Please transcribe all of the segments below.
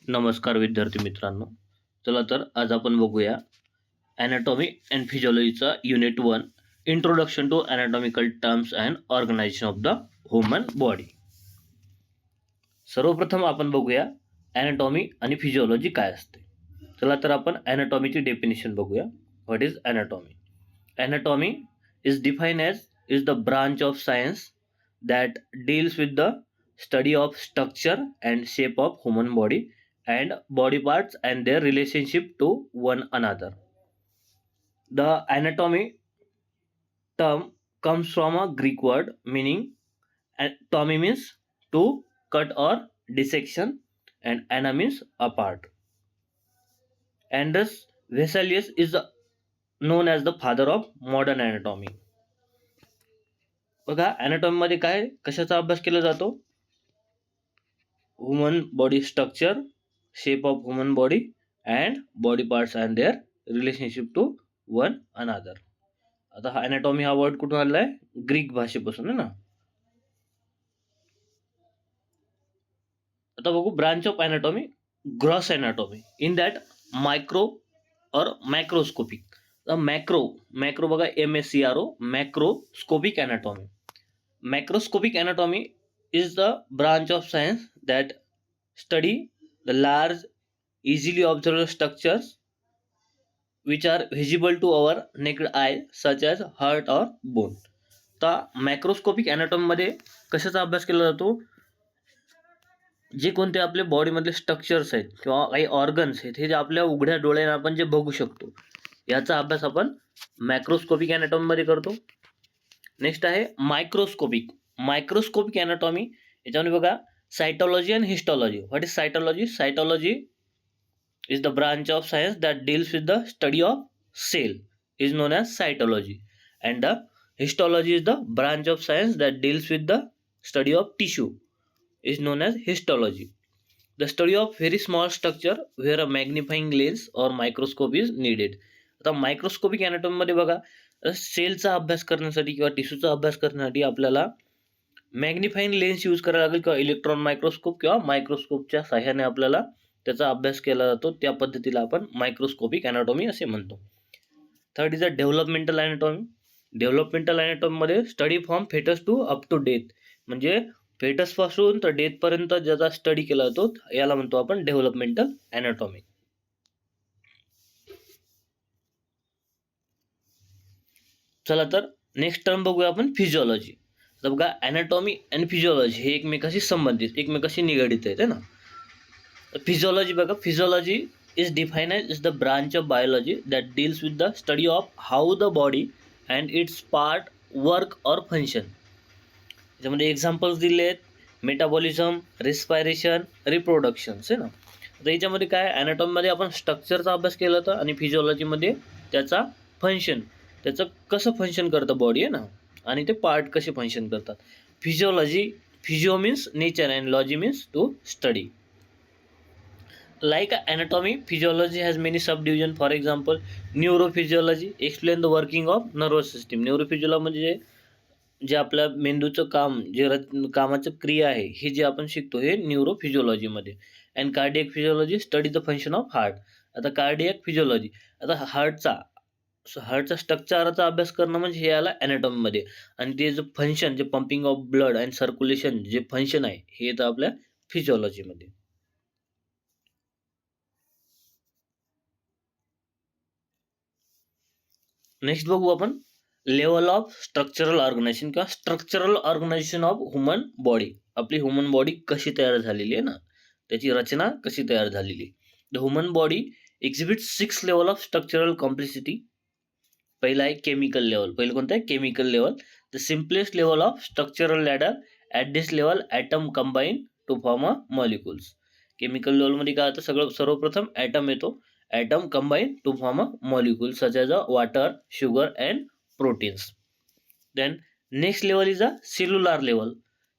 नमस्कार विद्यार्थी मित्रांनो. चला तर आज आपण बघूया ॲनाटॉमी अँड फिजिओलॉजीचा unit 1 introduction to anatomical terms and organisation of the human body. सर्वप्रथम आपण बघूया ॲनाटॉमी आणि फिजिओलॉजी काय असते. चला तर आपण ॲनाटॉमीची डेफिनेशन बघूया. What is anatomy? Anatomy is define as is the branch of science that deals with the study of structure and shape of human body and body parts and their relationship to one another. The anatomy term comes from a Greek word meaning anatomy means to cut or dissection and ana means apart. Andreas Vesalius is known as the father of modern anatomy. बघा anatomy मध्ये काय कशाचा अभ्यास केला जातो? Human body structure, shape of human body and body parts and their relationship to one another. आता हा anatomy हा वर्ड कुठून आलाय? ग्रीक भाषेपासून आहे ना. आता बघू branch of anatomy, gross anatomy. In that micro और मॅक्रोस्कोपिक. मॅक्रो बघा MACRO, macroscopic anatomy. Macroscopic anatomy is the branch of science that study the large, easily observable structures which are visible to our naked eye, such as heart or bone. आता macroscopic anatomy मध्ये कशाचा अभ्यास केला जातो? जे कोणते आपले बॉडीमधले structures आहेत किंवा काही ऑर्गन्स आहेत हे जे आपल्या उघड्या डोळ्याने आपण जे बघू शकतो याचा अभ्यास आपण मॅक्रोस्कोपिक anatomy मध्ये करतो. नेक्स्ट आहे मायक्रोस्कोपिक anatomy. याच्यामध्ये बघा cytology and histology. What is cytology? Cytology is the branch of science that deals with the study of cell is known as cytology, and the histology is the branch of science that deals with the study of tissue is known as histology. The study of very small structure where a magnifying lens or microscope is needed. आता microscopic anatomy मध्ये बघा सेलचा अभ्यास करण्यासाठी किंवा टिश्यूचा अभ्यास करण्यासाठी आपल्याला magnifying lens use करायला लागेल किंवा इलेक्ट्रॉन मायक्रोस्कोप किंवा मायक्रोस्कोपच्या सहाय्याने आपल्याला त्याचा अभ्यास केला जातो. त्या पद्धतीला आपण मायक्रोस्कोपिक anatomy असे म्हणतो. Third is a developmental anatomy. Developmental anatomy मध्ये study from foetus to up to death, म्हणजे फेटस पासून तर डेथ पर्यंत ज्याचा स्टडी केला जातो याला म्हणतो आपण डेव्हलपमेंटल anatomy. चला तर नेक्स्ट टर्म बघूया आपण फिजिओलॉजी. तर बघा अॅनाटॉमी अँड फिजिओलॉजी हे एकमेकाशी संबंधित, एकमेकाशी निगडित आहेत ना. फिजिओलॉजी बघा, physiology is define is the branch of biology that deals with the study of how the body and it's part work और फंक्शन. याच्यामध्ये एक्झाम्पल्स दिले आहेत मेटाबॉलिझम, रिस्पायरेशन, रिप्रोडक्शन्स आहे ना. तर याच्यामध्ये काय ॲनाटॉमीमध्ये आपण स्ट्रक्चरचा अभ्यास केला होता आणि फिजिओलॉजीमध्ये त्याचा फंक्शन, त्याचं कसं फंक्शन करतं बॉडी आहे ना, आणि ते पार्ट कसे फंक्शन करतात. Physio means nature and logy means to study. Like anatomy, physiology has many subdivision. For example, neurophysiology explain the working of nervous system. Neurophysiology म्हणजे जे आपल्या मेंदूचं काम, जे कामाचं क्रिया आहे हे जे आपण शिकतो हे न्यूरोफिजिओलॉजीमध्ये. And cardiac physiology study the function of heart. आता कार्डियक फिजिओलॉजी, आता हार्टचा स्ट्रक्चरचा अभ्यास करणं म्हणजे हे आला ॲनाटॉमीमध्ये, आणि ते जे फंक्शन, जे pumping of blood and circulation जे फंक्शन आहे हे येतं आपल्या फिजिओलॉजीमध्ये. नेक्स्ट बघू आपण लेवल ऑफ स्ट्रक्चरल ऑर्गनायझेशन किंवा structural organisation of human body. आपली ह्युमन बॉडी कशी तयार झालेली आहे ना, त्याची रचना कशी तयार झालेली. The human body exhibit 6 level of structural complexity. पहिला आहे केमिकल लेवल. पहिलं कोणतं आहे? Chemical level. The simplest level of structural ladder. At this level atom combine to form a molecules. Chemical लेवलमध्ये काय होतं? सर्वप्रथम ॲटम येतो. Atom combine to form a molecule such as a water, sugar and proteins. Then next level is a cellular level.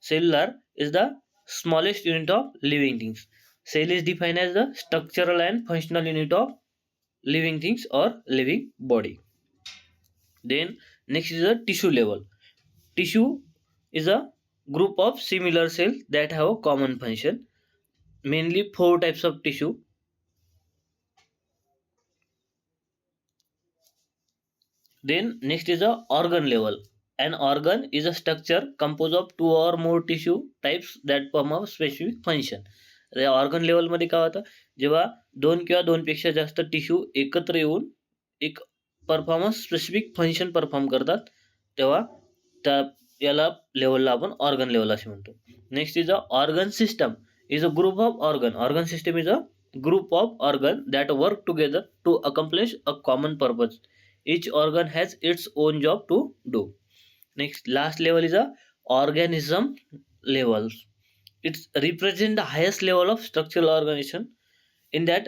Cellular is the smallest unit of living things. Cell is defined as the structural and functional unit of living things or living body. Then next is a tissue level. Tissue is a group of similar cells that have a common function. mainly 4 types of tissue. Then next is the organ level. An organ is a structure composed of 2 or more tissue types that perform a specific function. या organ लेवलमध्ये काय होतं, जेव्हा 2 किंवा 2 पेक्षा जास्त tissue एकत्र येऊन एक परफॉर्मन्स स्पेसिफिक फंक्शन परफॉर्म करतात, तेव्हा त्या याला लेवलला आपण ऑर्गन लेवल असे म्हणतो. Next is a organ system is a group of organ. Organ system is a group of organ that work together to accomplish a common purpose. Each organ has its own job to do. Next, last level is a organism levels. It represent the highest level of structural organization. In that,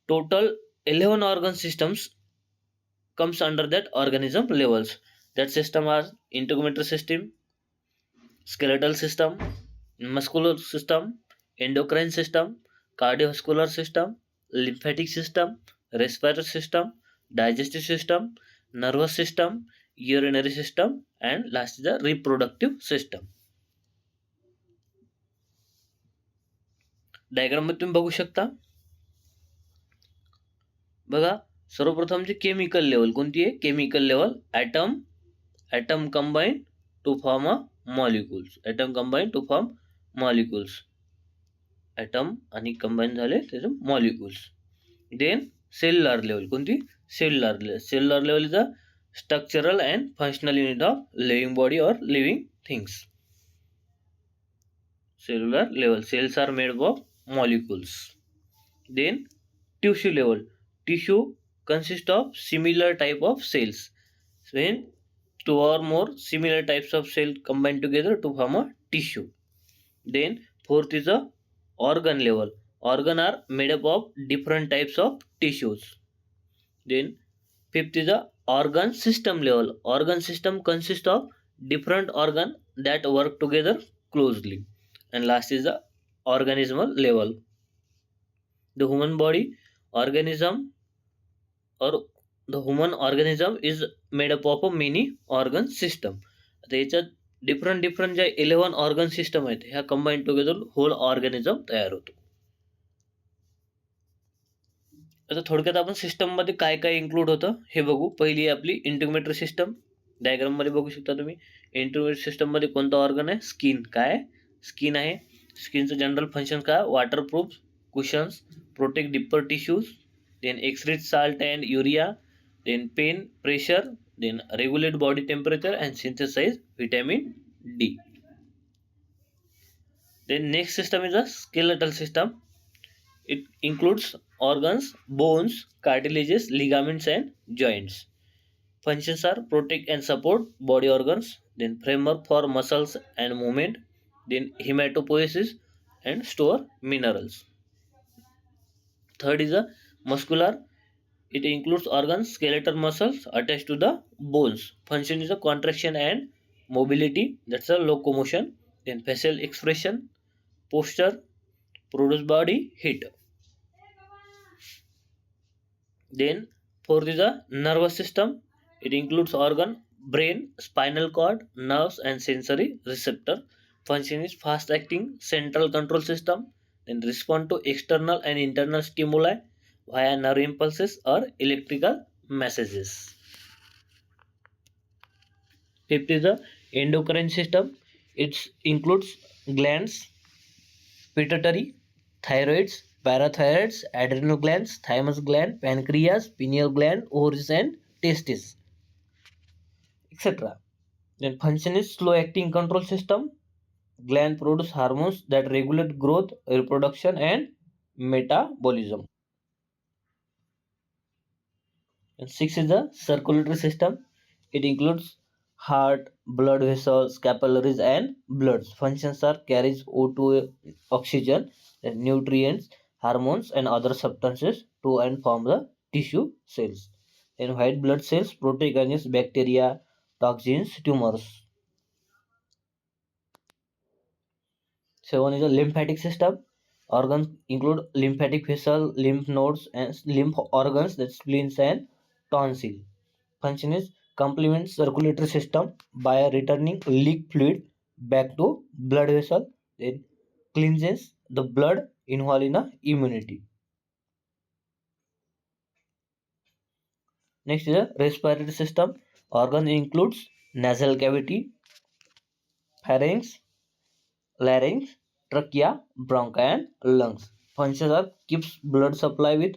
total 11 organ systems comes under that organism levels. That system are integumentary system, skeletal system, muscular system, endocrine system, cardiovascular system, lymphatic system, respiratory system, digestive system, nervous system, urinary system, and last is the reproductive system. Diagram मध्ये तुम्ही बघू शकता. बघा, सर्वप्रथमची chemical level कोणती आहे? Chemical level atom combine to form a molecules. Atom combine to form molecules. Atom आणि combine झाले त्याचे मॉलिक्युल्स. देन सेल्युलर लेवल कोणती? Cellular level. Cellular level is a structural and functional unit of living body और living things. Cellular level, cells are made up of molecules. Then tissue level, tissue consists of similar type of cells. So when 2 or more similar types of cells combine together to form a tissue. Then fourth is a organ level. Organ are made up of different types of tissues. Then fifth is a organ system level. Organ system consists of different organ that work together closely. And last is the organismal level. The human body organism or the human organism is made up of a many organ system. आता याच्यात different ज्या 11 organ system आहेत ह्या combine together hole organism तयार होतो. आता थोडक्यात आपण सिस्टम मध्ये काय काय इन्क्लूड होतं हे बघू. पहिली आपली इंटिग्युमेटरी सिस्टम. डायग्राम मध्ये बघू शकता तुम्ही. इंटिग्युमेटरी सिस्टम मध्ये कोणता ऑर्गन आहे? स्किन. काय? स्किन आहे. स्किनचं जनरल फंक्शन काय? Waterproof, cushions, protect deeper tissues, then excrete salt and urea, then pain, pressure, then regulate body temperature and synthesise vitamin D. Then next system is a skeletal system. It includes organs, bones, cartilages, ligaments and joints. Functions are protect and support body organs, then framework for muscles and movement, then hematopoiesis and store minerals. Third is a muscular. It includes organs, skeletal muscles attached to the bones. Function is a contraction and mobility, that's a locomotion. Then facial expression, posture, produce body heat. Then fourth is a nervous system. It includes organ, brain, spinal cord, nerves and sensory receptor. Function is fast acting central control system. Then respond to external and internal stimuli via nerve impulses or electrical messages. Fifth is the endocrine system. It includes glands, pituitary, thyroids, parathyroids, adrenal glands, thymus gland, pancreas, pineal gland, ovaries and testes, etc. Then function is slow acting control system. Gland produce hormones that regulate growth, reproduction and metabolism. And six is the circulatory system. It includes heart, blood vessels, capillaries and bloods. Functions are carries O2, oxygen, nutrients, hormones and other substances to and form the tissue cells. And white blood cells protect against bacteria, toxins, tumors. 7 is a lymphatic system. Organs include lymphatic vessel, lymph nodes and lymph organs, that spleens and tonsil. Function is complement circulatory system by returning leak fluid back to blood vessel. It cleanses the blood involved in immunity. Next is the respiratory system. Organ includes nasal cavity, pharynx, larynx, trachea, bronchi, and lungs. Functions are keeps blood supply with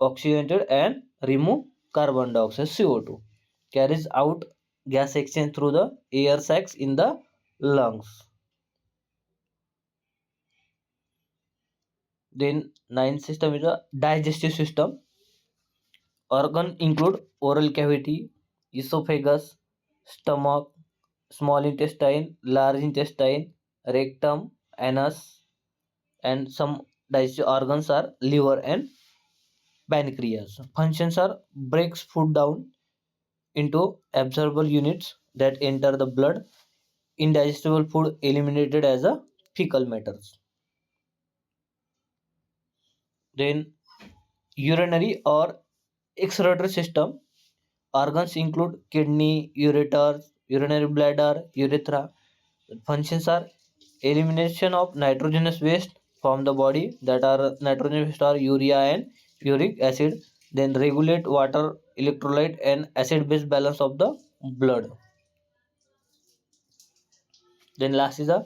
oxygenated and remove carbon dioxide CO2. Carries out gas exchange through the air sacs in the lungs. Then ninth system is the digestive system. Organ include oral cavity, esophagus, stomach, small intestine, large intestine, rectum, anus, and some digestive organs are liver and pancreas. Functions are breaks food down into absorbable units that enter the blood. Indigestible food eliminated as a fecal matters. Then urinary or excretory system. Organs include kidney, ureter, urinary bladder, urethra. Functions are elimination of nitrogenous waste from the body, that are nitrogen waste are urea and uric acid. Then regulate water, electrolyte and acid base balance of the blood. Then last is a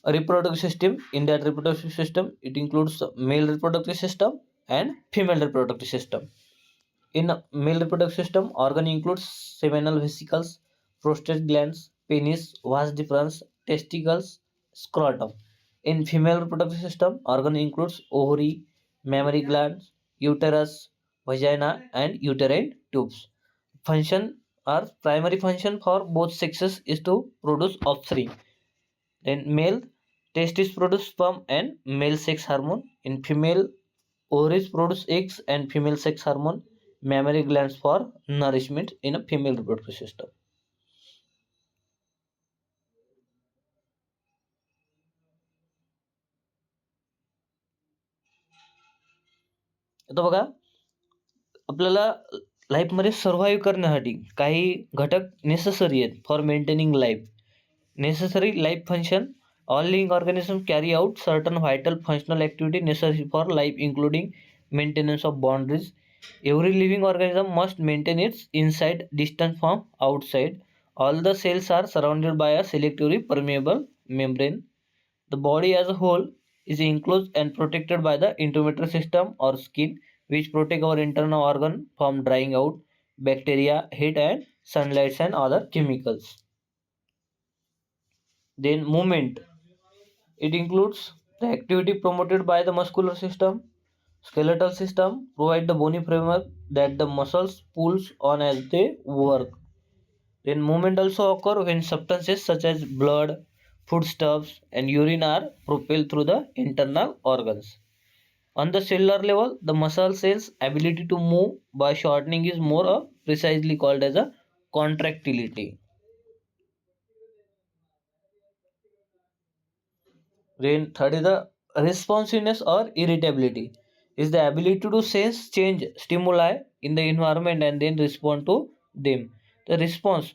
reproductive system. In that reproductive system, it includes male reproductive system and female reproductive system. In male reproductive system, organ includes seminal vesicles, prostate glands, penis, vas deferens, testicles, scrotum. In female reproductive system, organ includes ovary, mammary glands, uterus, vagina, and uterine tubes. Function or primary function for both sexes is to produce offspring. Then male testes produce sperm and male sex hormone. In female, ovaries produce eggs and female sex hormone. Mammary glands for nourishment in a female reproductive system. आता बघा, आपल्याला लाईफमध्ये survive करण्यासाठी काही घटक necessary आहेत for maintaining life. Necessary life function. All living organisms carry out certain vital functional activity necessary for life, including maintenance of boundaries. Every living organism must maintain its inside distance from outside. All the cells are surrounded by a selectively permeable membrane. The body as a whole is enclosed and protected by the intramural system or skin, which protect our internal organ from drying out, bacteria, heat and sunlight and other chemicals. Then movement. It includes the activity promoted by the muscular system. Skeletal system provide the bony framework that the muscles pulls on as they work. Then movement also occur when substances such as blood, foodstuffs, and urine are propelled through the internal organs. On the cellular level, the muscle cells' ability to move by shortening is more precisely called as a contractility. Then third is the responsiveness or irritability. Is the ability to sense change stimuli in the environment and then respond to them. The response,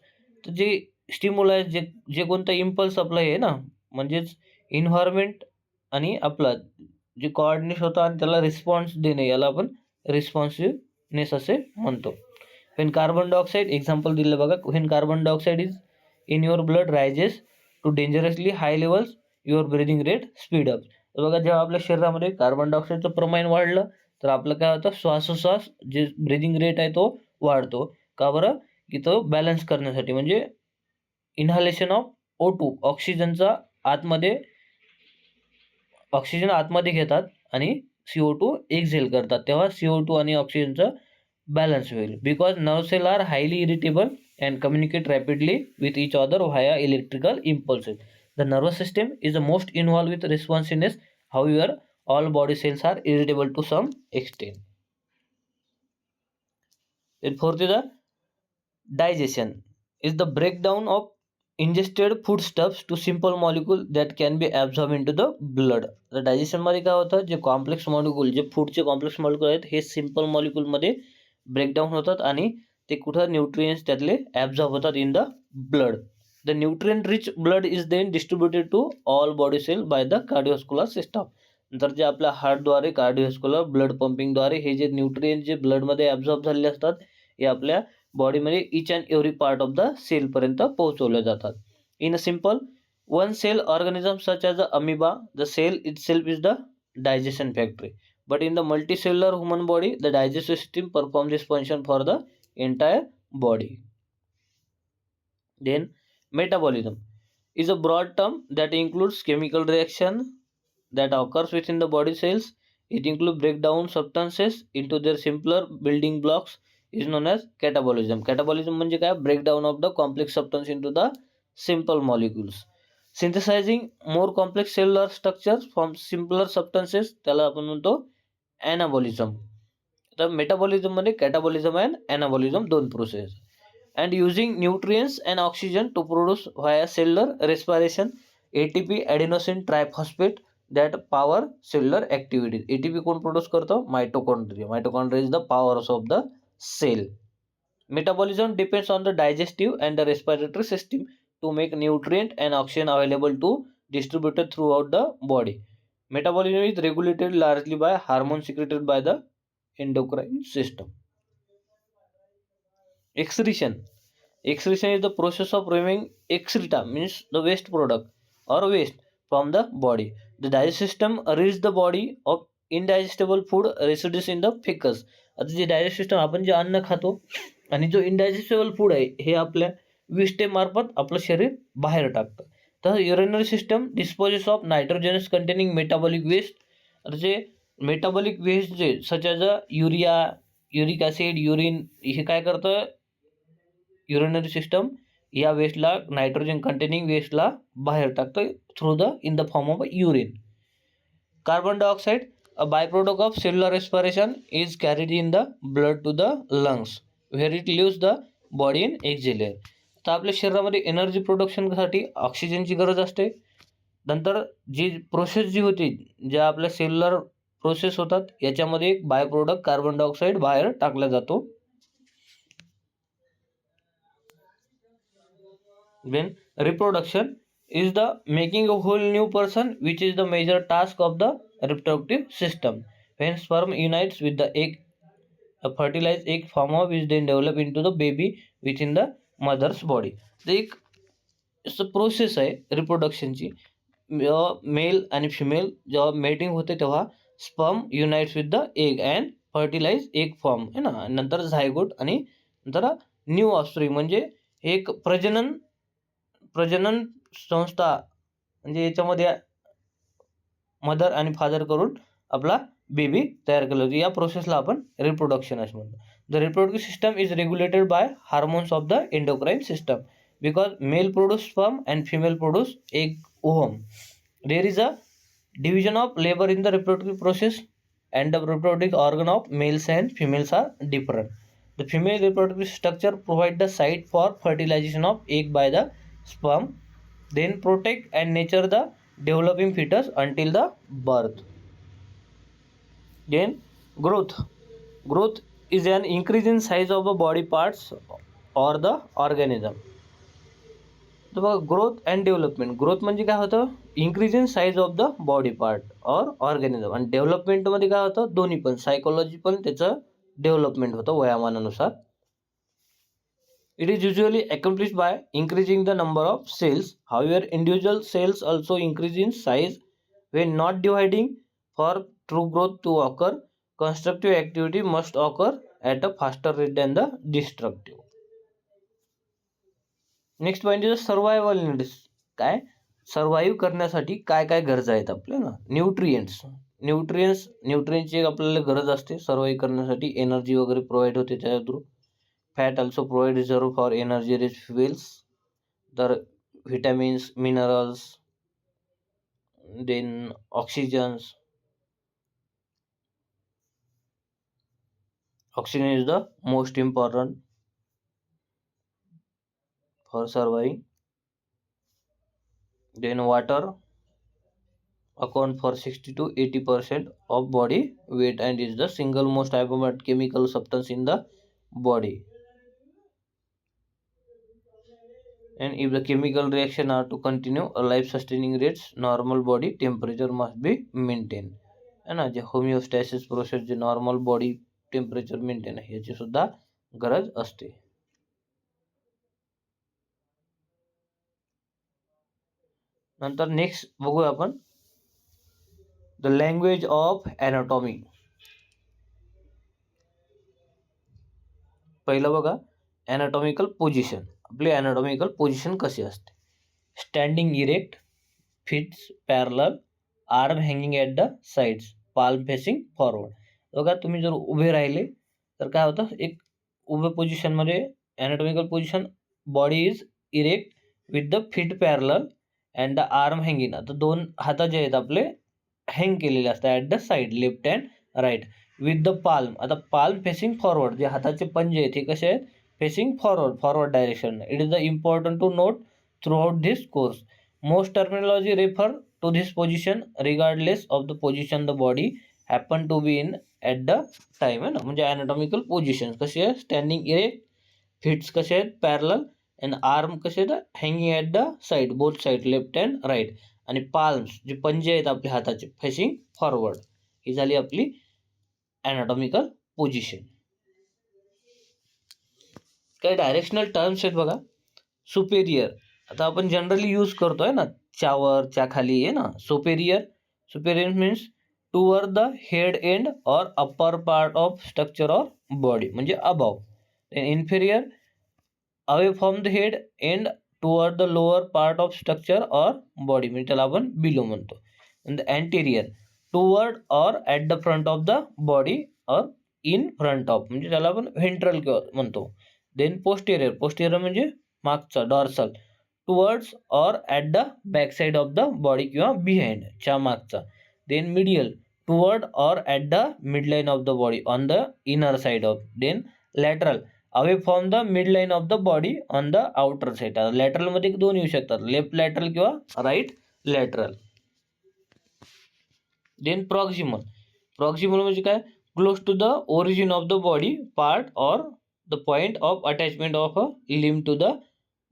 तर जे stimuli जे जे कोणता impulse आपला आहे ना, म्हणजेच environment आणि आपला जे कोऑर्डिनेट होतं आणि त्याला रिस्पॉन्स देणे, याला आपण रिस्पॉन्सिव्हनेस असे म्हणतो. व्हेन कार्बन डायऑक्साईड एक्झाम्पल दिलं बघा, when carbon dioxide is in your blood rises to dangerously high levels, your breathing rate speed up. तर बघा, जेव्हा आपल्या शरीरामध्ये कार्बन डायऑक्साईडचं प्रमाण वाढलं तर आपलं काय होतं, श्वासोश्वास जे ब्रिदिंग रेट आहे तो वाढतो. का बरं? की तो बॅलन्स करण्यासाठी, म्हणजे इन्हालेशन ऑफ O2, ऑक्सिजन आतमध्ये घेतात आणि CO2 एक्झेल करतात, तेव्हा CO2 आणि ऑक्सिजनचं बॅलन्स होईल. Because nerve cell are highly irritable and communicate rapidly with each other via electrical impulses. The nervous system is the most involved with responsiveness. However, all body cells are irritable to some extent. Then fourth is the digestion. Is the breakdown of ingested foodstuffs to simple molecule that can be absorbed into the blood. तर digestion मध्ये काय होतं, जे complex molecule, जे फूडचे complex molecule आहेत, हे simple मॉलिक्यूलमध्ये breakdown होतात आणि ते कुठं न्यूट्रिएंट्स त्यातले ॲब्झॉर्ब होतात in the blood. The nutrient rich blood is then distributed to all body cells by the cardiovascular system. नंतर जे आपल्या हार्टद्वारे कार्डिओव्हास्क्युलर ब्लड पंपिंगद्वारे हे जे न्यूट्रिएंट जे ब्लडमध्ये ॲब्झॉर्ब झालेले असतात हे आपल्या बॉडीमध्ये each and every part of the सेलपर्यंत पोहोचवले जातात. In a simple one cell organism such as the amoeba, the cell itself is the digestion factory. But in the multicellular human body, the digestive system performs this function for the entire body. Then metabolism is a broad term that includes chemical reaction that occurs within the body cells. It includes breakdown substances into their simpler building blocks is known as catabolism. Catabolism म्हणजे काय? Breakdown of the complex substance into the simple molecules. Synthesizing more complex cellular structures from simpler substances त्याला आपण म्हणतो anabolism. तर metabolism मध्ये कॅटाबॉलिझम and anabolism दोन process. And using nutrients and oxygen to produce via cellular respiration ATP adenosine triphosphate that power cellular activities. ATP कोण produce करतो? Mitochondria. Mitochondria is the power of the cell. Metabolism depends on the digestive and the respiratory system to make nutrient and oxygen available to distributed throughout the body. Metabolism is regulated largely by hormones secreted by the endocrine system. Excretion. Excretion is the process of removing excreta, means the waste product or waste from the body. The digestive system rids the body of indigestible food residues in the feces. आता जे digest system आपण जे अन्न खातो आणि जो इनडायजेस्टेबल food आहे हे आपल्या विष्ठेमार्फत आपलं शरीर बाहेर टाकतं. तर urinary system disposes of nitrogenous containing metabolic waste. आता जे मेटाबॉलिक वेस्ट जे such as a urea, uric acid, urine हे काय करतं युरिनरी सिस्टम या वेस्टला नायट्रोजन कंटेनिंग वेस्टला बाहेर टाकतं through the in the form of urine. Carbon dioxide a byproduct of cellular respiration is carried in the blood to the lungs where it leaves the body in exhale. तर आपल्या शरीरामध्ये energy प्रोडक्शनसाठी ऑक्सिजनची गरज असते. नंतर जी process जी होती ज्या आपल्या सेल्युलर प्रोसेस होतात याच्यामध्ये एक बाय प्रोडक्ट कार्बन डायऑक्साईड बाहेर टाकला जातो. Then reproduction is the making a whole new person, which is the major task of the reproductive system. When sperm unites with the egg, a fertilized egg form of is then develop into the baby within the mother's body. तर एक process आहे रिप्रोडक्शनची. Mail आणि female जेव्हा mating होते तेव्हा sperm unites with the egg and fertilize egg form आहे ना. नंतर झायगोट आणि नंतर न्यू ऑफस्प्रिंग म्हणजे एक प्रजनन संस्था म्हणजे याच्यामध्ये मदर आणि फादर करून आपला बेबी तयार केला जातो. या प्रोसेसला आपण रिप्रोडक्शन असं म्हणतो. The reproductive system is regulated by hormones of the endocrine system because male produce sperm and female produce egg ovum. There is a division of labor in the reproductive process and the reproductive organ of males and females are different. The female reproductive structure provide the site for fertilization of egg by the sperm, then protect and nurture the developing fetus until the birth. Then growth is an increase in size of the body parts or the organism. तर बघा growth and development. Growth म्हणजे काय होतं? Increase in size of the body part or organism. आणि डेव्हलपमेंटमध्ये काय होतं? दोन्ही पण सायकोलॉजी पण त्याचं डेव्हलपमेंट होतं वयामानानुसार. It is usually accomplish by increasing the number of cells. However individual cells also increase in size when not dividing. For true growth to occur constructive activity must occur at a faster rate than the destructive. Next point is survival needs. काय survive करण्यासाठी काय काय गरजा आहेत आपल्याला? न्यूट्रिएंट्सची आपल्याला गरज असते सर्वाईव्ह करण्यासाठी. एनर्जी वगैरे प्रोव्हाइड होते त्या through. Fat also provide reserve for energy rich fuels. तर vitamins, minerals, then oxygen is the most important for surviving. Then water account for 60 to 80% of body weight and is the single most abundant chemical substance in the body. and if the chemical reaction are to continue a life sustaining rates, normal body temperature must be maintained है ना. जे homeostasis process, जे normal body temperature maintain आहे याची सुद्धा गरज असते. नंतर नेक्स्ट बघूया आपण द लँग्वेज ऑफ ॲनाटॉमी. पहिलं बघा ॲनाटॉमिकल पोझिशन. आपली ॲनाटॉमिकल पोझिशन कशी असते? Standing erect, fits parallel, arm hanging at the sides, palm facing forward. बघा तुम्ही जर उभे राहिले तर काय होतं, एक उभे पोझिशनमध्ये anatomical position, body is erect with the feet parallel and the arm hanging. आता दोन हात जे आहेत आपले हँग केलेले असतात at the side, left and right, with the palm. आता पाल्म फेसिंग फॉरवर्ड, जे हाताचे पंजे आहेत हे कसे आहेत? Facing forward direction. It is the important to note throughout this course. Most terminology refer to this position regardless of the position the body happen to be in at the time आहे ना. म्हणजे ॲनाटॉमिकल position कशी आहे? Standing erect, fits कसे आहेत? Parallel, and arm कसे आहेत? Hanging at the side, both side, left and right. आणि पाल्म्स जे पंजे आहेत आपल्या हाताचे फेसिंग फॉरवर्ड. ही झाली आपली ॲनाटॉमिकल पोझिशन. काही डायरेक्शनल टर्म्स आहेत बघा. सुपेरियर, आता आपण जनरली यूज करतोय ना, च्यावर, च्या खाली आहे ना. Superior means toward the head end or upper part of structure of body, म्हणजे above. Inferior away from the head end toward the lower part of structure or body, म्हणजे त्याला आपण बिलो म्हणतो. and the anterior toward or at the front of the body or in front of, म्हणजे त्याला आपण ventral म्हणतो. Then posterior म्हणजे मागचा, dorsal, towards or at the back side of the body किंवा बिहाइंड, च्या मागचा. Then medial toward or at the midline of the body on the inner side of. Then lateral away from the mid line of the body on the outer side. लॅटरलमध्ये दोन येऊ शकतात, left lateral किंवा right lateral. Then proximal म्हणजे काय? Close to the origin of the body part or the point of attachment of a limb to the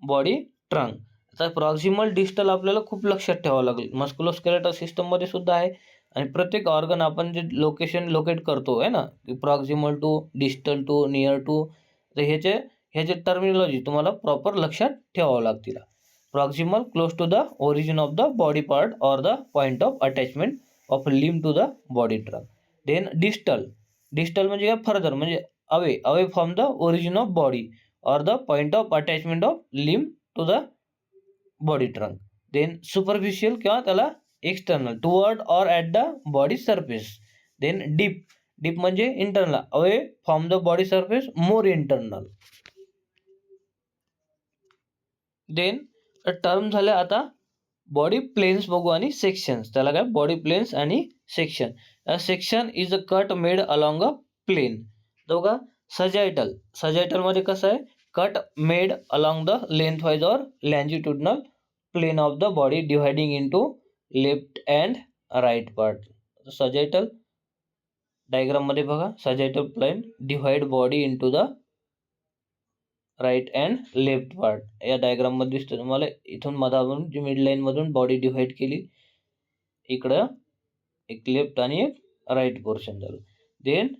body trunk. आता proximal distal आपल्याला खूप लक्षात ठेवावं लागेल. मस्कुलोस्केलेटल सिस्टममध्ये सुद्धा आहे आणि प्रत्येक ऑर्गन आपण जे लोकेशन लोकेट करतो आहे ना, proximal to, distal to, near to, तर ह्याचे टर्मिनॉलॉजी तुम्हाला प्रॉपर लक्षात ठेवावं लागतील. Proximal close to the origin of the body part or the point of attachment of limb to the body trunk. Then distal म्हणजे काय? फर्दर, म्हणजे away from the origin of body or the point of attachment of limb to the body trunk. Then superficial किंवा त्याला external, toward or at the body surface. Then deep म्हणजे internal, away from the body surface, more internal. Then term झाले आता body planes बघू आणि sections. त्याला काय? Body planes आणि section. Section is a cut made along a plane. बघा sagittal मध्ये कसं आहे? Cut made along the lengthwise or longitudinal plane of the body dividing into left and right part. Sagittal diagram मध्ये बघा, sagittal plane divide body into the right and left part. या diagram मध्ये दिसतं तुम्हाला. इथून मधातून जी mid line मधून बॉडी डिवाइड केली, इकडं एक लेफ्ट आणि एक राईट पोर्शन झालं. देन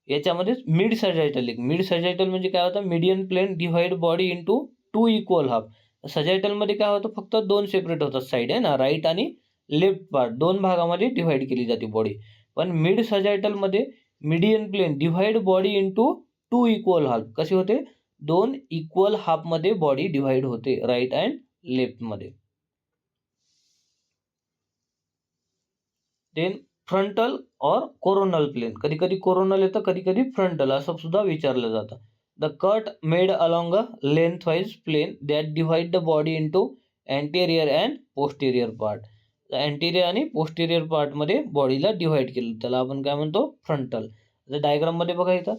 याच्यामध्ये मिड सजायटल म्हणजे काय होतं? Median plane divide body into two equal half. Sagittal मध्ये काय होतं? फक्त दोन सेपरेट होतात साईड आहे ना, राईट आणि लेफ्ट पार्ट, दोन भागामध्ये डिवाइड केली जाते बॉडी. पण मिड सजायटल मध्ये median plane divide body into two equal half. कसे होते? दोन इक्वल हाफ मध्ये बॉडी डिवाइड होते, राईट अँड लेफ्ट मध्ये. देन फ्रंटल और कोरोनल प्लेन. कधी कधी कोरोनल येतं, कधी कधी फ्रंटल असं सुद्धा विचारलं जातं. The cut made along a length wise plane that divide the body into anterior and posterior part. Anterior आणि पोस्टेरियर पार्ट मध्ये बॉडीला डिवाइड केलं, त्याला आपण काय म्हणतो? फ्रंटल. डायग्राम मध्ये बघा इथं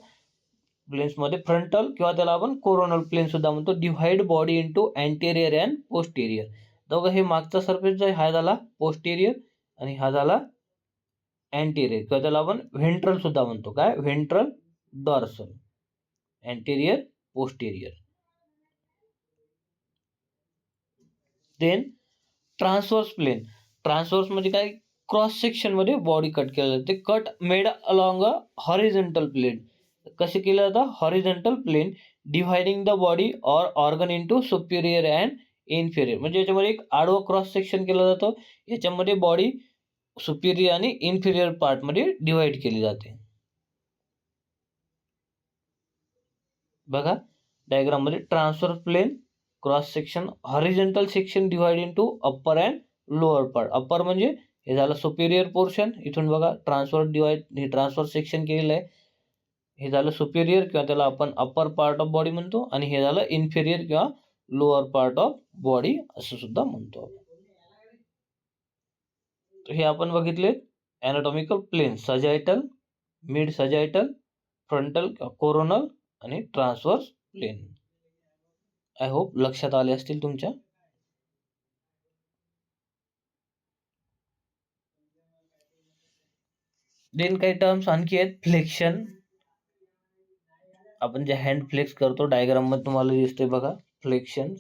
प्लेन्स मध्ये फ्रंटल किंवा त्याला आपण कोरोनल प्लेन सुद्धा म्हणतो. Divide body into anterior and posterior. बघा हे मागचा सरफेस हा झाला पोस्टेरियर आणि हा झाला अँटेरियर किंवा त्याला आपण व्हेंट्रल सुद्धा म्हणतो. काय? Ventral dorsal, anterior posterior. Then transverse म्हणजे काय, क्रॉस सेक्शन मध्ये बॉडी कट केलं जाते. Cut made along a horizontal plane. कसे केलं जातं, horizontal plane dividing the body or organ into superior and inferior. म्हणजे याच्यामध्ये एक आडवं क्रॉस सेक्शन केलं जातं. याच्यामध्ये बॉडी सुपिरियर आणि इन्फेरियर पार्ट मध्ये डिव्हाइड केली जाते. बघा डायग्राम मध्ये, transverse plane cross section, horizontal section divide into upper and lower part. Upper म्हणजे हे झालं सुपिरियर पोर्शन, इथून बघा ट्रान्सफर सेक्शन केलेलं आहे. हे झालं सुपिरियर किंवा त्याला आपण अप्पर पार्ट ऑफ बॉडी म्हणतो, आणि हे झालं इन्फेरियर किंवा लोअर पार्ट ऑफ बॉडी असं सुद्धा म्हणतो. तर हे आपण बघितले ॲनाटॉमिकल प्लेन, सजायटल, मिड सजायटल, फ्रंटल कोरोनल आणि ट्रान्सवर्स प्लेन. आय होप लक्षात आले असतील तुमच्या. देन काही टर्म्स आणखी आहेत. फ्लेक्शन, आपण जे हँड फ्लेक्स करतो डायग्राम मध्ये तुम्हाला दिसते बघा, फ्लेक्शन.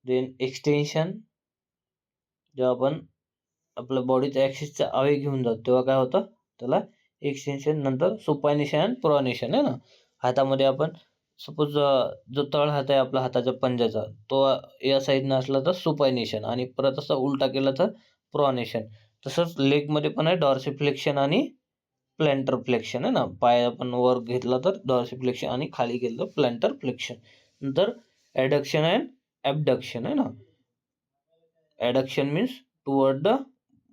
देन एक्सटेन्शन, जेव्हा आपण आपल्या बॉडीच्या ॲक्सिसचा अवे घेऊन जातो तेव्हा काय होतं, त्याला एक्सटेन्शन. नंतर सुपायनेशन आणि प्रोनेशन आहे ना, हातामध्ये आपण सपोज जो तळ हात आहे आपला हाताच्या पंजाचा, तो या साईडनं असला तर सुपायनेशन, आणि परत असा उलटा केला तर प्रोनेशन. तसंच लेगमध्ये पण आहे डॉर्सिफ्लेक्शन आणि प्लॅन्टर फ्लेक्शन आहे ना, पाय आपण वर घेतला तर डॉर्सिफ्लेक्शन आणि खाली गेलं तर प्लॅन्टर फ्लेक्शन. नंतर ॲडक्शन अँड ॲबडक्शन आहे ना, ॲडक्शन मीन्स टुवर्ड द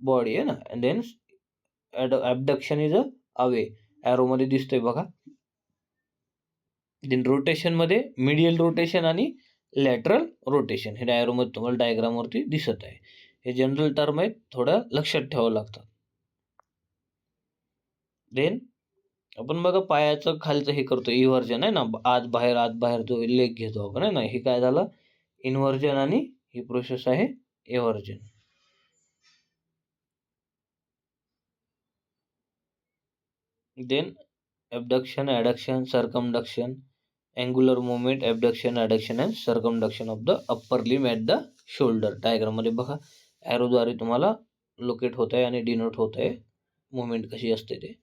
बॉडी आहे ना, अँड देन ॲबडक्शन इज अवे, ॲरोमध्ये दिसतोय बघा. देन रोटेशनमध्ये मिडियल रोटेशन आणि लॅटरल रोटेशन, हे ॲरोमध्ये तुम्हाला डायग्रामवरती दिसत आहे. हे जनरल टर्म आहेत, थोडं लक्षात ठेवावं लागतात. देन आपण बघा पायाचं खालचं हे करतो इव्हर्जन आहे ना, आत बाहेर जो लेग घेतो आपण आहे ना, हे काय झालं इन्व्हर्जन, आणि ही प्रोसेस आहे eversion. Then abduction, adduction, circumduction, angular movement, abduction, adduction and circumduction of the upper limb at the shoulder. Diagram मध्ये बघा ॲरोद्वारे तुम्हाला लोकेट होत आहे आणि डिनोट होत आहे मुवमेंट कशी असते ते.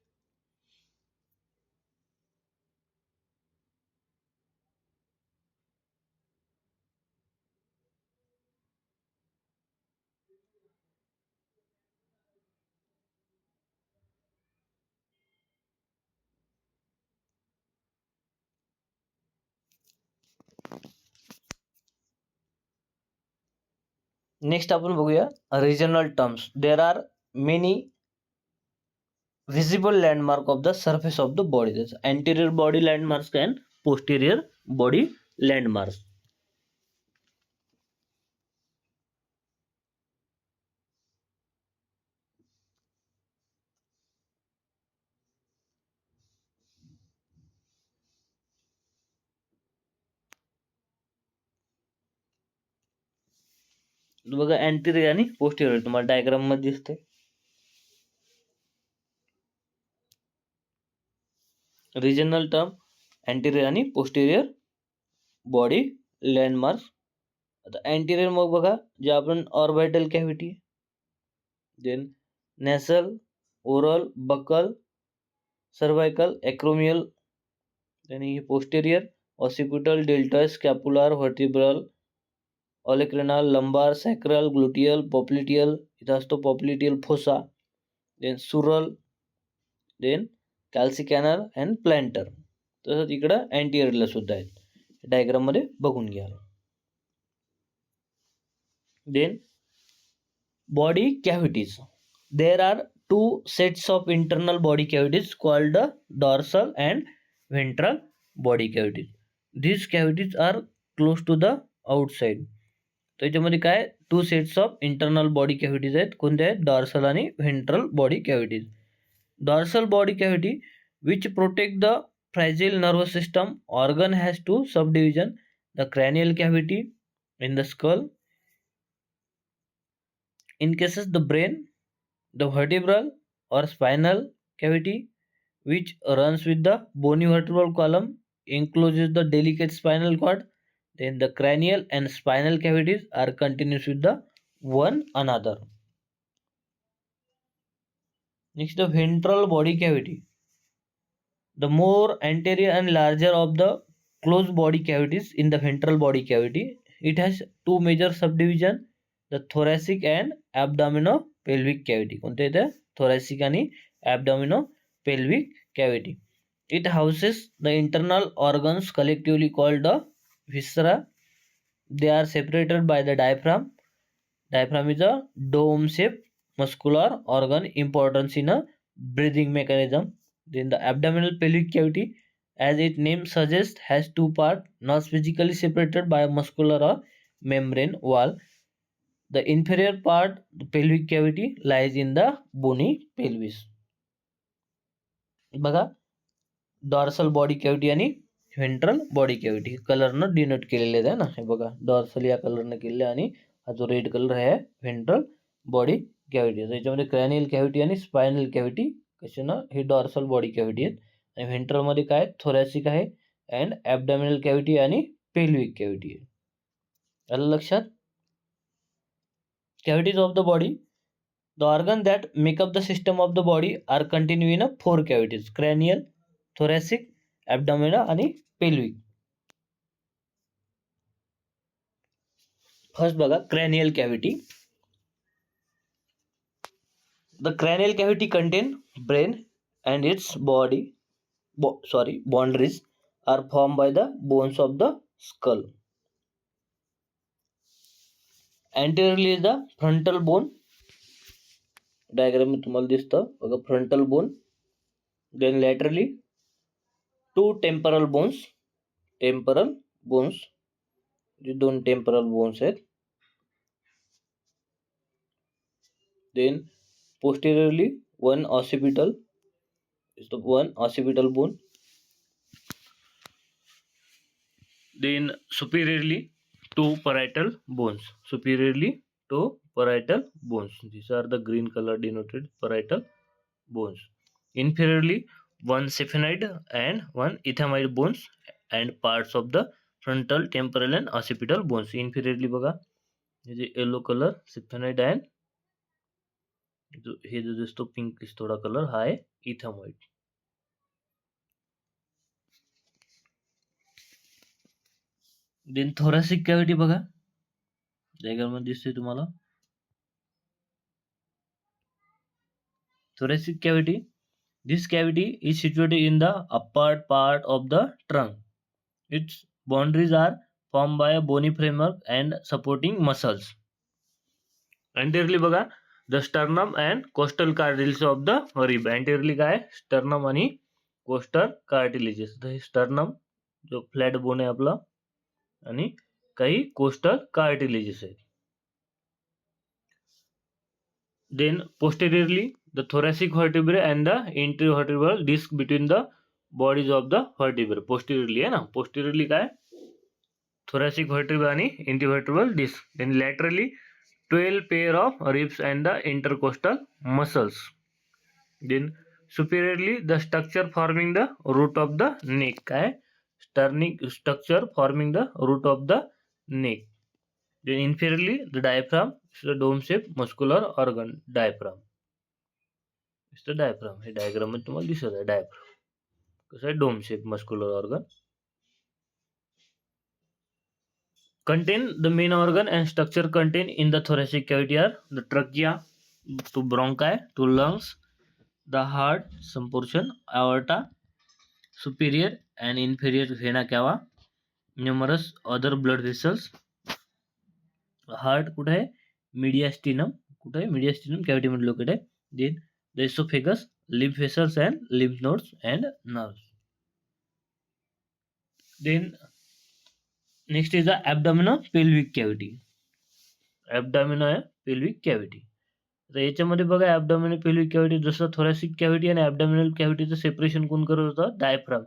नेक्स्ट आपण बघूया regional terms. There are many visible landmark of the surface of the body. That's anterior body landmarks and posterior body landmarks. बघा अँटेरियर आणि पोस्टेरियर तुम्हाला डायग्राम मध्ये दिसते. रिजनल टर्म अँटेरियर आणि पोस्टेरियर बॉडी लँडमार्क. आता anterior मग बघा जे आपण orbital cavity, then nasal, oral, buccal, cervical, acromial. आणि posterior occipital, deltoid, scapular, vertebral, olecranal, lumbar, sacral, gluteal, popliteal, इथं असतो popliteal fossa. Then sural, then calcaneal and plantar. तसंच इकडं अँटीरियरला सुद्धा आहेत, डायग्राम मध्ये बघून घ्या. Then body cavities. There are two sets of internal body cavities called dorsal and ventral body cavities. These cavities are close to the outside. त्याच्यामध्ये काय two sets of internal body cavities आहेत, कोणत्या आहेत, dorsal आणि ventral body cavities. Dorsal body cavity which protect the fragile nervous system. Organ has two subdivision, the cranial cavity in the skull. In cases the brain, the vertebral or spinal cavity which runs with the bony vertebral column, encloses the delicate spinal cord. Then the cranial and spinal cavities are continuous with the one another. Next, the ventral body cavity. The more anterior and larger of the closed body cavities in the ventral body cavity, it has two major subdivision, the thoracic and abdominopelvic cavity. कोणते इथे thoracic आणि abdominopelvic cavity. It houses the internal organs collectively called the viscera. They are separated by the diaphragm. Diaphragm is a dome-shaped muscular organ, importance in a breathing mechanism. Then the abdominal pelvic cavity, as its name suggests, has two parts, not physically separated by a muscular or membrane wall. The inferior part, the pelvic cavity, lies in the bony pelvis. बघा, dorsal body cavity आणि ventral body cavity कलरनं denote केलेले आहे ना. हे बघा, dorsal या कलरनं केलेलं आहे आणि हा जो रेड कलर आहे व्हेंट्रल बॉडी कॅव्हिटी. याच्यामध्ये क्रॅनियल कॅव्हिटी आणि स्पायनल कॅव्हिटी कशानं, हे डॉर्सल बॉडी कॅव्हिटी आहेत. आणि व्हेंट्रलमध्ये काय, थोरॅसिक आहे अँड ॲबडॉमिनल कॅव्हिटी आणि पेल्विक कॅव्हिटी आहे. आलं लक्षात. Cavities of the body. The organ that make up the system of the body are continued in a 4 cavities: cranial, thoracic, abdominal आणि pelvic. First बघा, cranial cavity. The cranial cavity contain brain and its boundaries are formed by the bones of the skull. Anteriorly is the frontal bone. Diagram में तुम्हाला दिसतं बघा, frontal bone. Then laterally two temporal bones. जे दोन temporal bones आहेत. Then posteriorly one occipital bone. Then superiorly two parietal bones. These are the green color denoted parietal bones. Inferiorly, one saphenous and one ethmoid bones and parts of the frontal, temporal and occipital bones. Inferiorly बघा, हे जे yellow colour saphenous and हे जो दिसतो pinkish थोडा colour हा आहे ethmoid. Then thoracic cavity बघा, डायग्राम मध्ये दिसते तुम्हाला. Thoracic cavity. This cavity is situated in the upper part of the trunk. Its boundaries are formed by a bony framework and supporting muscles. Anteriorly बघा, the sternum and costal cartilages of the rib. Anteriorly काय, sternum आणि costal cartilages. तर हे sternum जो flat bone आहे आपला आणि काही कोस्टल कार्टिलेजेस आहेत. Then posteriorly the thoracic vertebrae and the intervertebral disc between the bodies of the vertebrae. Posteriorly आहे ना, posteriorly काय, thoracic vertebrae आणि intervertebral disc. Then laterally 12 pair of ribs and the intercostal muscles. Then superiorly the structure forming the root of the neck. काय, structure forming the root of the neck. Then inferiorly the diaphragm is the dome-shaped muscular organ. Diaphragm is the diaphragm. हे diagram मध्ये तुम्हाला दिसत आहे diaphragm कसं आहे, dome shape muscular organ. Contain the main organ and structure contained in the thoracic cavity are the trachea to bronchi to lungs, the heart some portion, aorta, superior and inferior vena cava, numerous other blood vessels. Heart कुठे आहे, mediastinum. कुठे आहे, mediastinum cavity मध्ये locate आहे. Then the oesophagus, lymph vessels and lymph nodes and nerves. Then next is the abdominopelvic cavity. Abdominopelvic cavity. तर याच्यामध्ये बघा, abdominopelvic cavity जसं थोरॅसिक कॅव्हिटी आणि ॲबडॉमिनल कॅव्हिटीचं सेपरेशन कोण करत होतं, diaphragm.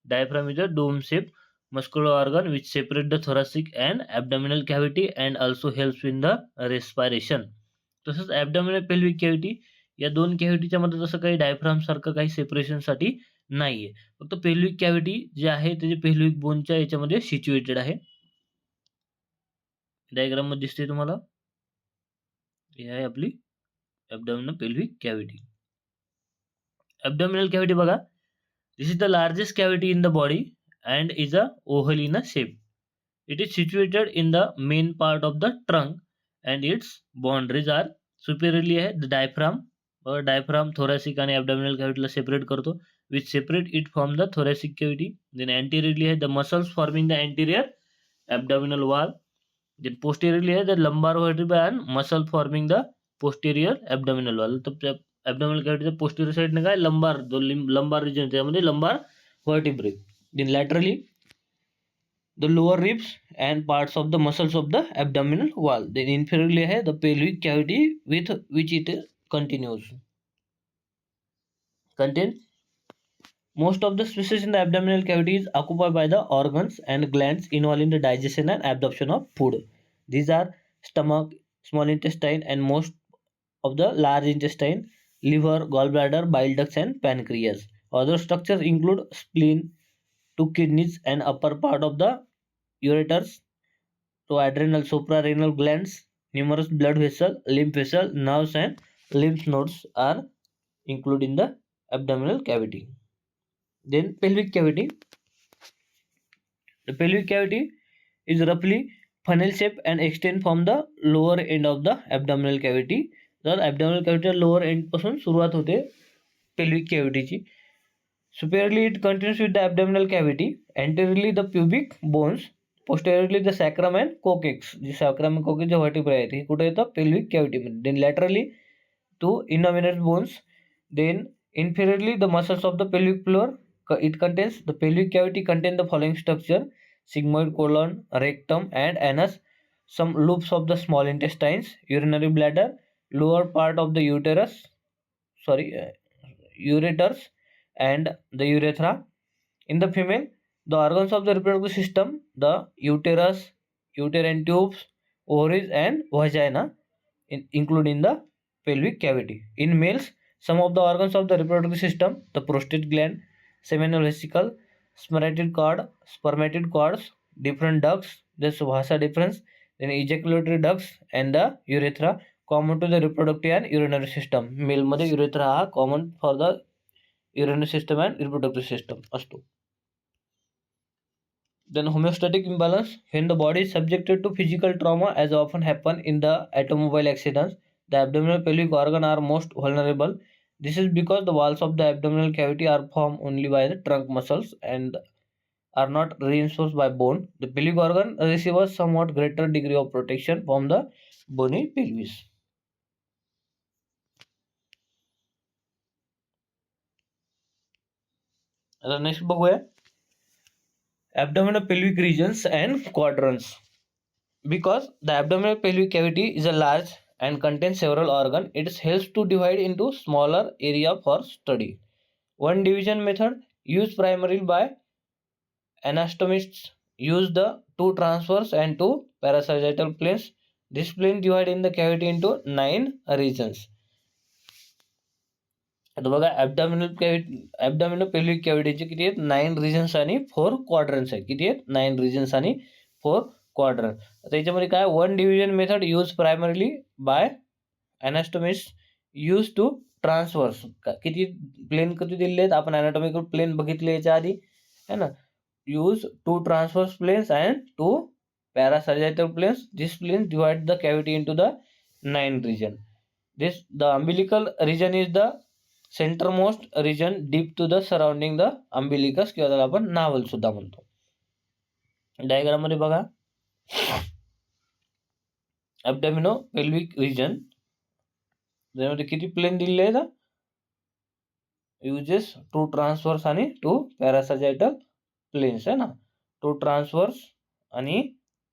Diaphragm is a dome shape muscular organ which separate the thoracic and abdominal cavity and also helps in the respiration. तसंच abdominal pelvic cavity या दोन कॅव्हिटीच्या मध्ये जसं काही डायफ्राम सारखं काही सेपरेशन साठी नाहीये. फक्त पेल्विक कॅव्हिटी जे आहे ते पेल्विक बोनच्या याच्यामध्ये सिच्युएटेड आहे. डायग्राम मध्ये दिसते तुम्हाला. ही आहे आपली abdominal pelvic cavity. Abdominal cavity बघा, this is the largest cavity in the body and is a oval in a shape. It is situated in the main part of the trunk and its boundaries are superiorly आहे the diaphragm. Diaphragm thoracic आणि abdominal कॅव्हिटीला separate करतो, which separate it from the thoracic cavity. Then anteriorly है the muscles forming the anterior abdominal wall. Then posteriorly है the lumbar vertebrae and muscle forming the posterior abdominal wall. तर abdominal cavity posterior side ने काय lumbar, जो lumbar region त्यामध्ये lumbar vertebrae. Then laterally the lower ribs and parts of the muscles of the abdominal wall. Then inferiorly है the pelvic cavity with which it continues. Content. Most of the spaces in the abdominal cavity is occupied by the organs and glands involved in the digestion and absorption of food. These are stomach, small intestine, and most of the large intestine, liver, gallbladder, bile ducts, and pancreas. Other structures include spleen, two kidneys, and upper part of the ureters, to adrenal, suprarenal glands, numerous blood vessels, lymph vessels, nerves, and lymph nodes are included in the abdominal cavity. Then pelvic cavity. The pelvic cavity is roughly funnel shape and extend from the lower end of the abdominal cavity. तर abdominal cavity lower end पासून सुरुवात होते pelvic cavity ची. Superiorly it continues with the abdominal cavity. Anteriorly the pubic bones. Posteriorly the sacrum and coccyx. जे sacrum and coccyx जे vertebrae आहेत हे कुठे येतं pelvic cavity मध्ये. Then laterally two innominate bones. Then inferiorly the muscles of the pelvic floor. It contains the pelvic cavity contain the following structure: sigmoid colon, rectum, and anus. Some loops of the small intestines, urinary bladder, lower part of the ureters, ureters, and the urethra. In the female, the organs of the reproductive system, the uterus, uterine tubes, ovaries, and vagina, including the pelvic cavity. In males, some of the organs of the reproductive system, the prostate gland, seminal vesicle, spermatid cords, different ducts, the vasa difference, then ejaculatory ducts, and the urethra, common to the reproductive and urinary system. Male मध्ये urethra हा common for the urinary system and reproductive system असतो. Then homeostatic imbalance. When the body is subjected to physical trauma, as often happen in the automobile accidents, the abdominal pelvic organ are most vulnerable. This is because the walls of the abdominal cavity are formed only by the trunk muscles and are not reinforced by bone. The pelvic organ receives a somewhat greater degree of protection from the bony pelvis. आता next बघूया abdominal pelvic regions and quadrants. Because the abdominal pelvic cavity is a large and contains several organs, it helps to divide into smaller area for study. One division method used primarily by anatomists use the two transverse and two parasagittal planes. This plane divide in the cavity into 9 regions. आता बघा ॲब्डॉमिनल pelvic कॅव्हिटीचे किती आहेत 9 reasons आणि 4 quadrants आहेत. किती आहेत 9 reasons आणि 4 quadrant. आता याच्यामध्ये काय one division method use primarily by anatomist use two transverse. किती प्लेन किती दिलेले आहेत आपण अनाटॉमिकल प्लेन बघितले याच्या आधी है ना. Use 2 transverse planes and 2 parasagittal planes. These planes divide the cavity into the 9 region. The umbilical region is the centermost region deep to the surrounding the umbilicus किंवा त्याला आपण नावल सुद्धा म्हणतो. डायग्राम मध्ये बघा ॲब्डोमिनो पेल्विक रिजन त्यामध्ये किती plain दिलेले आहेत युजेस 2 ट्रान्सवर्स आणि 2 पॅरासॅजिटल प्लेन्स आहे ना. 2 ट्रान्सवर्स आणि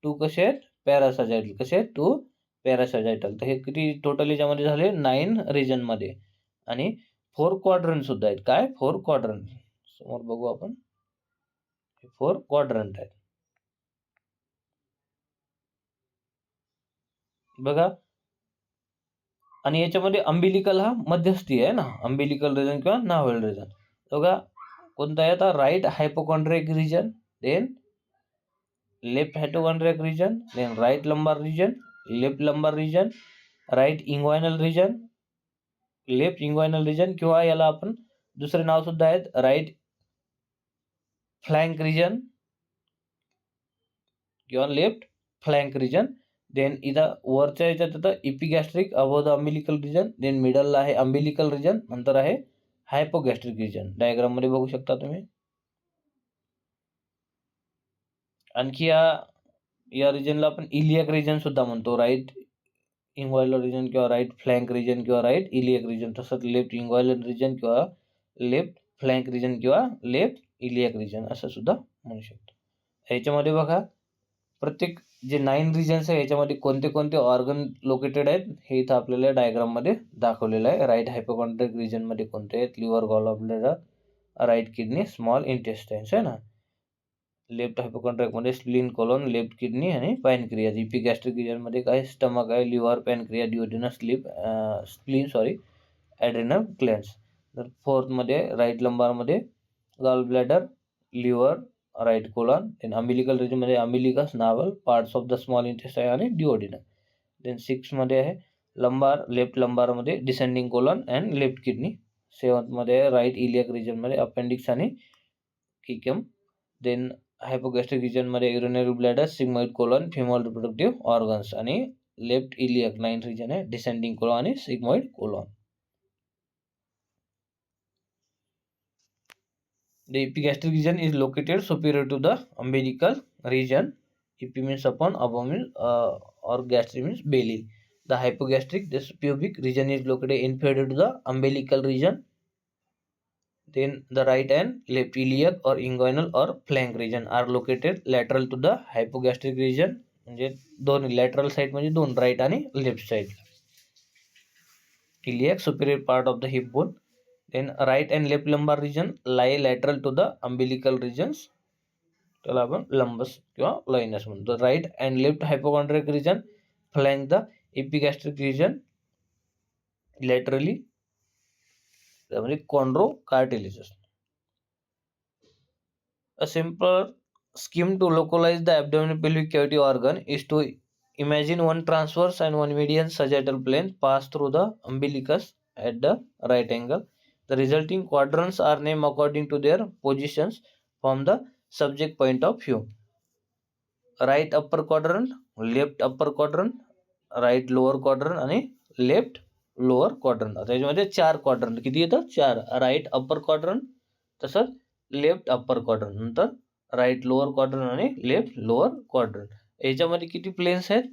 2 कसे आहेत पॅरासॅजिटल. कसे आहेत 2 पॅरासॅजिटल. तर हे किती टोटल याच्यामध्ये झाले 9 रिजन मध्ये आणि 4 क्वाड्रंट सुद्धा आहेत. काय 4 क्वाड्रंट समोर बघू आपण 4 क्वाड्रंट आहेत बघा. आणि याच्यामध्ये अंबिलिकल हा मध्यस्थी आहे ना. अंबिलिकल रिजन किंवा नाव्हल रिजन बघा कोणता आहे आता right hypochondriac region, then left hypochondriac region, then right lumbar region, left lumbar region, right inguinal region, left inguinal region, किंवा याला आपण दुसरे नाव सुद्धा आहेत राईट फ्लँक रिजन किंवा लेफ्ट फ्लँक रिजन. देन इथं वरच्या याच्यात येतं epigastric above the umbilical region, then मिडलला आहे अम्बिलिकल रिजन, नंतर आहे हायपोगॅस्ट्रिक रिजन. डायग्राम मध्ये बघू शकता तुम्ही. आणखी या रिजनला आपण इलियक रिजन सुद्धा म्हणतो, राईट इंग्वायलर रिजन किंवा राईट फ्लँक रिजन किंवा राईट इलियक रिजन. तसंच लेफ्ट इंग्वायलर रिजन किंवा लेफ्ट फ्लँक रिजन किंवा लेफ्ट इलियक रिजन असं सुद्धा म्हणू शकतो. ह्याच्यामध्ये बघा प्रत्येक जे 9 रिजन्स आहे याच्यामध्ये कोणते कोणते ऑर्गन लोकेटेड आहेत हे इथं आपल्याला डायग्राम मध्ये दाखवलेलं आहे. राईट हायपोकॉन्ड्रिक रिजन मध्ये कोणते आहेत, liver, gall bladder, right kidney, small intestines आहे ना. लेफ्ट हायपोकॉन्ड्रिक मध्ये स्प्लीन, कोलन, लेफ्ट किडनी आणि पॅनक्रियाज. इपिगॅस्ट्रिक रिजन मध्ये काय, स्टमक आहे, liver, pancreas, duodenum, spleen adrenal glands. तर फोर्थ मध्ये राईट लंबार मध्ये gall bladder, liver, right colon. Then umbilical region मध्ये umbilicus, navel, parts of the small intestine आणि duodenum. Then 6 मध्ये आहे लंबार, लेफ्ट लंबार मध्ये descending colon and left kidney. 7th मध्ये right iliac region मध्ये appendix आणि किकम. Then हायपोगॅस्ट्रिक region मध्ये urinary bladder, sigmoid colon, female reproductive organs. आणि left iliac 9th region आहे डिसेंडिंग कोलन आणि sigmoid colon. The epigastric region is located superior to the umbilical region. Epi means upon, above means or gastric means belly. The hypogastric, this pubic region is located inferior to the umbilical region. Then the right and left iliac or inguinal or flank region are located lateral to the hypogastric region. म्हणजे दोन lateral side म्हणजे दोन, right आणि left side. Iliac, superior part of the hip bone. Then right and left lumbar region lie lateral to the umbilical regions. त्याला आपण लंबस किंवा लाइनस म्हणतो. Right and left hypochondriac region flank the epigastric region laterally, म्हणजे कॉन्ड्रोकार्टिलेजस. A simple scheme to localize the abdominal pelvic cavity organ is to imagine one transverse and one median sagittal plane pass through the umbilicus at the right angle. The resulting quadrants are named according to their positions from the subject point of view. Right upper quadrant, left upper quadrant, right lower quadrant आणि left lower quadrant. आता याच्यामध्ये 4 quadrant किती येतात, 4. Right upper quadrant, तसंच left upper quadrant, नंतर right lower quadrant आणि left lower quadrant. याच्यामध्ये किती प्लेन्स आहेत,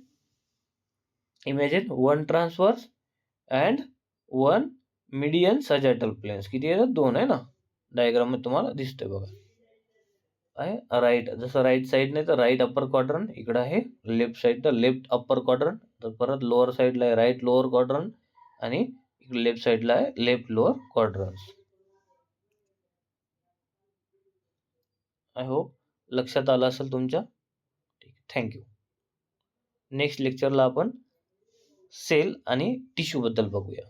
imagine 1 transverse and 1 median sagittal planes. किती येतात, 2 आहे ना. डायग्राम मध्ये तुम्हाला दिसतंय बघा. आहे राईट, जसं राईट साईड नाही तर राईट अप्पर क्वाड्रंट, इकडं आहे लेफ्ट साईड तर लेफ्ट अप्पर क्वाड्रंट, तर परत लोअर साईडला आहे राईट लोअर क्वाड्रंट आणि इकडे लेफ्ट साईडला आहे left lower quadrant. I hope लक्षात आलं असेल तुमच्या. ठीक, थँक्यू. नेक्स्ट लेक्चरला आपण सेल आणि टिश्यू बद्दल बघूया.